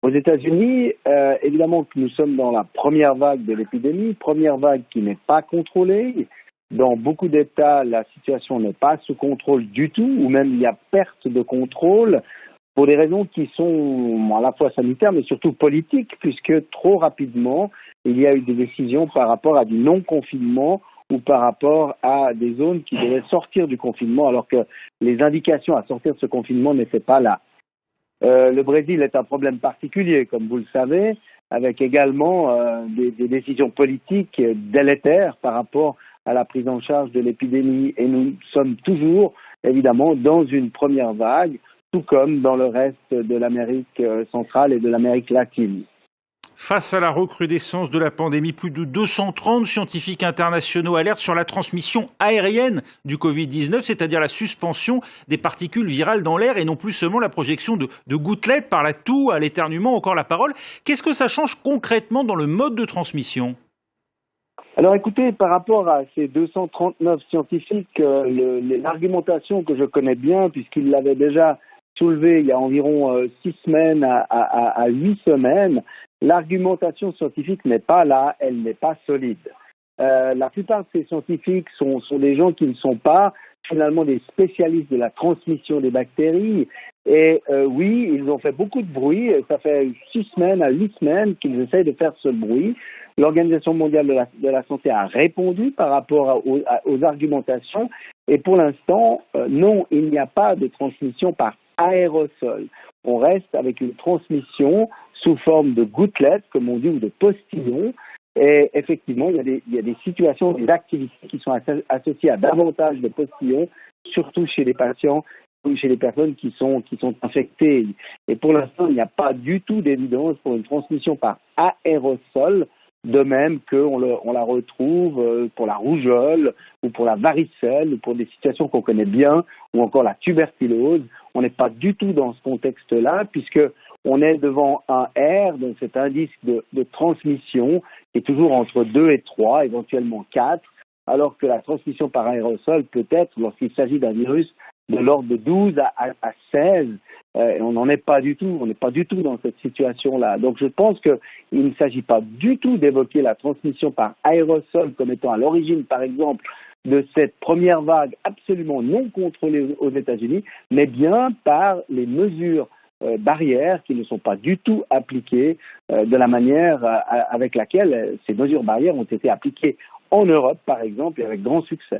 Aux États-Unis, évidemment que nous sommes dans la première vague de l'épidémie, première vague qui n'est pas contrôlée. Dans beaucoup d'États, la situation n'est pas sous contrôle du tout, ou même il y a perte de contrôle pour des raisons qui sont à la fois sanitaires, mais surtout politiques, puisque trop rapidement, il y a eu des décisions par rapport à du non-confinement ou par rapport à des zones qui devaient sortir du confinement, alors que les indications à sortir de ce confinement n'étaient pas là. Le Brésil est un problème particulier, comme vous le savez, avec également des décisions politiques délétères par rapport à la prise en charge de l'épidémie. Et nous sommes toujours, évidemment, dans une première vague, tout comme dans le reste de l'Amérique centrale et de l'Amérique latine. Face à la recrudescence de la pandémie, plus de 230 scientifiques internationaux alertent sur la transmission aérienne du Covid-19, c'est-à-dire la suspension des particules virales dans l'air et non plus seulement la projection de gouttelettes par la toux, à l'éternuement, encore la parole. Qu'est-ce que ça change concrètement dans le mode de transmission ? Alors écoutez, par rapport à ces 239 scientifiques, l'argumentation que je connais bien, puisqu'ils l'avaient déjà soulevé il y a environ 6 semaines à 8 semaines, l'argumentation scientifique n'est pas là, elle n'est pas solide. La plupart de ces scientifiques sont des gens qui ne sont pas finalement des spécialistes de la transmission des bactéries. Et oui, ils ont fait beaucoup de bruit. Ça fait 6 semaines à 8 semaines qu'ils essayent de faire ce bruit. L'Organisation mondiale de la santé a répondu par rapport aux argumentations. Et pour l'instant, non, il n'y a pas de transmission par aérosol. On reste avec une transmission sous forme de gouttelettes, comme on dit, ou de postillons. Et effectivement, il y a des situations, des activités qui sont associées à davantage de postillons, surtout chez les patients ou chez les personnes qui sont infectées. Et pour l'instant, il n'y a pas du tout d'évidence pour une transmission par aérosol, de même qu'on la retrouve pour la rougeole ou pour la varicelle ou pour des situations qu'on connaît bien, ou encore la tuberculose. On n'est pas du tout dans ce contexte-là, puisque on est devant un R, donc cet indice de transmission, qui est toujours entre 2 et 3, éventuellement 4, alors que la transmission par aérosol peut être, lorsqu'il s'agit d'un virus, de l'ordre de 12 à 16, et on n'en est pas du tout, on n'est pas du tout dans cette situation-là. Donc je pense qu'il ne s'agit pas du tout d'évoquer la transmission par aérosol comme étant à l'origine, par exemple, de cette première vague absolument non contrôlée aux États-Unis, mais bien par les mesures barrières qui ne sont pas du tout appliquées de la manière avec laquelle ces mesures barrières ont été appliquées en Europe, par exemple, et avec grand succès.